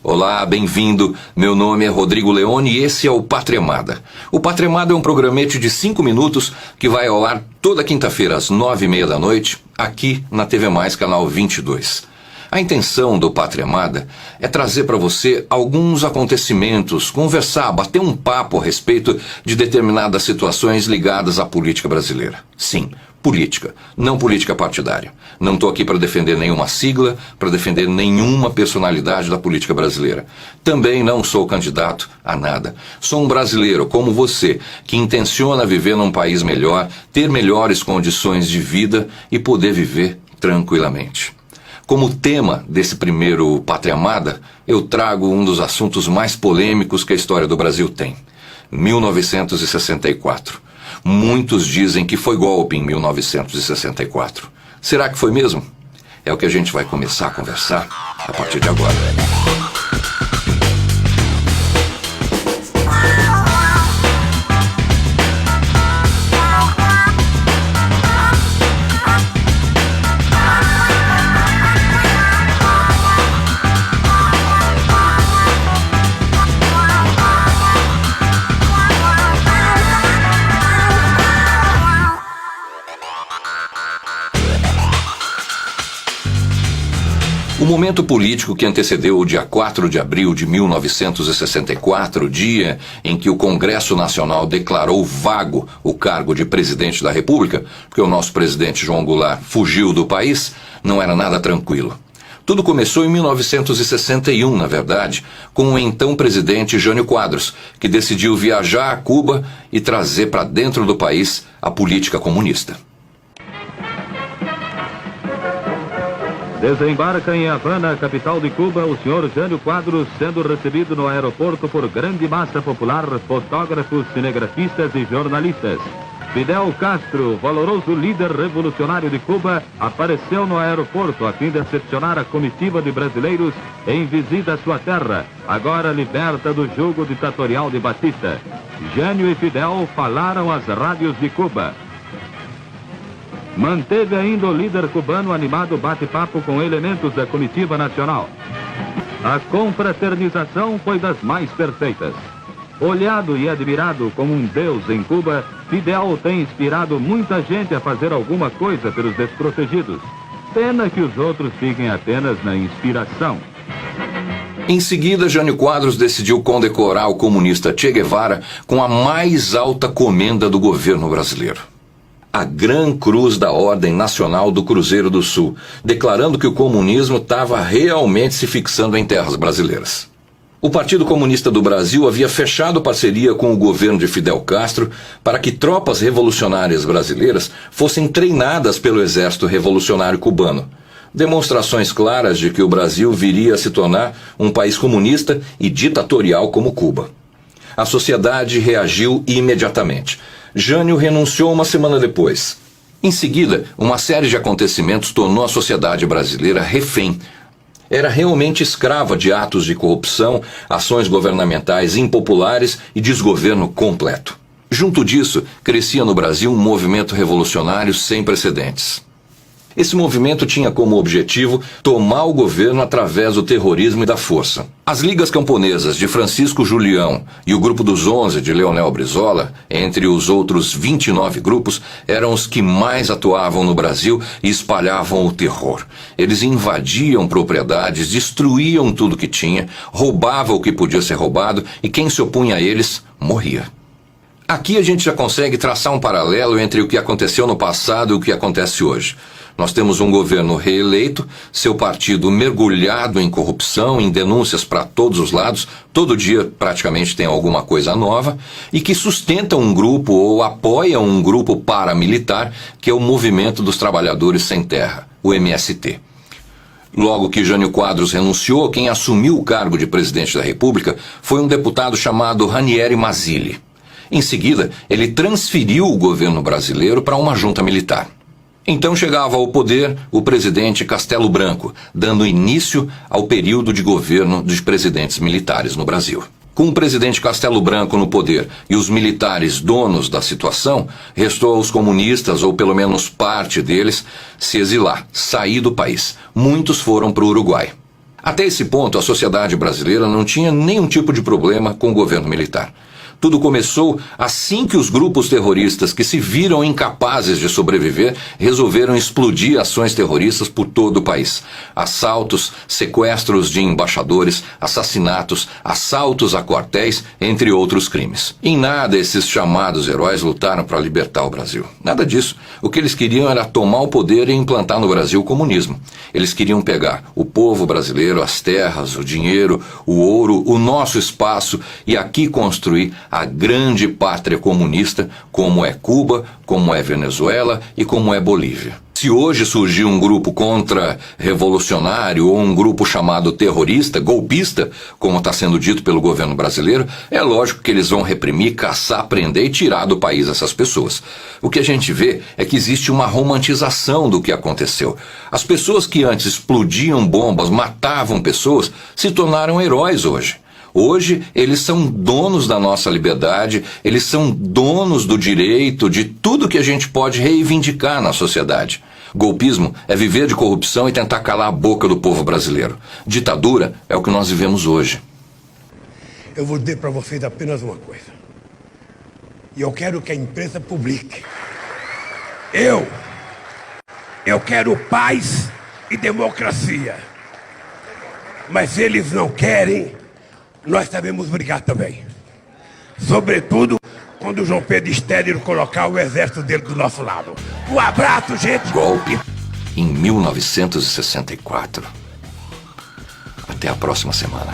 Olá, bem-vindo. Meu nome é Rodrigo Leone e esse é o Patremada. O Patremada é um programete de 5 minutos que vai ao ar toda quinta-feira às 9h30 da noite, aqui na TV Mais, canal 22. A intenção do Patremada é trazer para você alguns acontecimentos, conversar, bater um papo a respeito de determinadas situações ligadas à política brasileira. Sim, política, não política partidária. Não estou aqui para defender nenhuma sigla, para defender nenhuma personalidade da política brasileira. Também não sou candidato a nada. Sou um brasileiro como você, que intenciona viver num país melhor, ter melhores condições de vida e poder viver tranquilamente. Como tema desse primeiro Patremada, eu trago um dos assuntos mais polêmicos que a história do Brasil tem. 1964. Muitos dizem que foi golpe em 1964. Será que foi mesmo? É o que a gente vai começar a conversar a partir de agora. O momento político que antecedeu o dia 4 de abril de 1964, dia em que o Congresso Nacional declarou vago o cargo de presidente da República, porque o nosso presidente João Goulart fugiu do país, não era nada tranquilo. Tudo começou em 1961, na verdade, com o então presidente Jânio Quadros, que decidiu viajar a Cuba e trazer para dentro do país a política comunista. Desembarca em Havana, capital de Cuba, o senhor Jânio Quadros, sendo recebido no aeroporto por grande massa popular, fotógrafos, cinegrafistas e jornalistas. Fidel Castro, valoroso líder revolucionário de Cuba, apareceu no aeroporto a fim de recepcionar a comitiva de brasileiros em visita à sua terra, agora liberta do jugo ditatorial de Batista. Jânio e Fidel falaram às rádios de Cuba. Manteve ainda o líder cubano animado bate-papo com elementos da comitiva nacional. A confraternização foi das mais perfeitas. Olhado e admirado como um deus em Cuba, Fidel tem inspirado muita gente a fazer alguma coisa pelos desprotegidos. Pena que os outros fiquem apenas na inspiração. Em seguida, Jânio Quadros decidiu condecorar o comunista Che Guevara com a mais alta comenda do governo brasileiro: a Gran Cruz da Ordem Nacional do Cruzeiro do Sul, declarando que o comunismo estava realmente se fixando em terras brasileiras. O Partido Comunista do Brasil havia fechado parceria com o governo de Fidel Castro para que tropas revolucionárias brasileiras fossem treinadas pelo Exército Revolucionário Cubano. Demonstrações claras de que o Brasil viria a se tornar um país comunista e ditatorial como Cuba. A sociedade reagiu imediatamente. Jânio renunciou uma semana depois. Em seguida, uma série de acontecimentos tornou a sociedade brasileira refém. Era realmente escrava de atos de corrupção, ações governamentais impopulares e desgoverno completo. Junto disso, crescia no Brasil um movimento revolucionário sem precedentes. Esse movimento tinha como objetivo tomar o governo através do terrorismo e da força. As Ligas Camponesas de Francisco Julião e o Grupo dos 11 de Leonel Brizola, entre os outros 29 grupos, eram os que mais atuavam no Brasil e espalhavam o terror. Eles invadiam propriedades, destruíam tudo que tinha, roubavam o que podia ser roubado e quem se opunha a eles morria. Aqui a gente já consegue traçar um paralelo entre o que aconteceu no passado e o que acontece hoje. Nós temos um governo reeleito, seu partido mergulhado em corrupção, em denúncias para todos os lados, todo dia praticamente tem alguma coisa nova, e que sustenta um grupo ou apoia um grupo paramilitar, que é o Movimento dos Trabalhadores Sem Terra, o MST. Logo que Jânio Quadros renunciou, quem assumiu o cargo de presidente da República foi um deputado chamado Ranieri Mazzilli. Em seguida, ele transferiu o governo brasileiro para uma junta militar. Então chegava ao poder o presidente Castelo Branco, dando início ao período de governo dos presidentes militares no Brasil. Com o presidente Castelo Branco no poder e os militares donos da situação, restou aos comunistas, ou pelo menos parte deles, se exilar, sair do país. Muitos foram para o Uruguai. Até esse ponto, a sociedade brasileira não tinha nenhum tipo de problema com o governo militar. Tudo começou assim que os grupos terroristas que se viram incapazes de sobreviver resolveram explodir ações terroristas por todo o país. Assaltos, sequestros de embaixadores, assassinatos, assaltos a quartéis, entre outros crimes. Em nada esses chamados heróis lutaram para libertar o Brasil. Nada disso. O que eles queriam era tomar o poder e implantar no Brasil o comunismo. Eles queriam pegar o povo brasileiro, as terras, o dinheiro, o ouro, o nosso espaço e aqui construir a grande pátria comunista, como é Cuba, como é Venezuela e como é Bolívia. Se hoje surgir um grupo contra-revolucionário ou um grupo chamado terrorista, golpista, como está sendo dito pelo governo brasileiro, é lógico que eles vão reprimir, caçar, prender e tirar do país essas pessoas. O que a gente vê é que existe uma romantização do que aconteceu. As pessoas que antes explodiam bombas, matavam pessoas, se tornaram heróis hoje. Hoje, eles são donos da nossa liberdade, eles são donos do direito de tudo que a gente pode reivindicar na sociedade. Golpismo é viver de corrupção e tentar calar a boca do povo brasileiro. Ditadura é o que nós vivemos hoje. Eu vou dizer para vocês apenas uma coisa. E eu quero que a imprensa publique. Eu quero paz e democracia. Mas se eles não querem, nós sabemos brigar também. Sobretudo quando o João Pedro Estéreo colocar o exército dele do nosso lado. Um abraço, gente! Golpe em 1964. Até a próxima semana.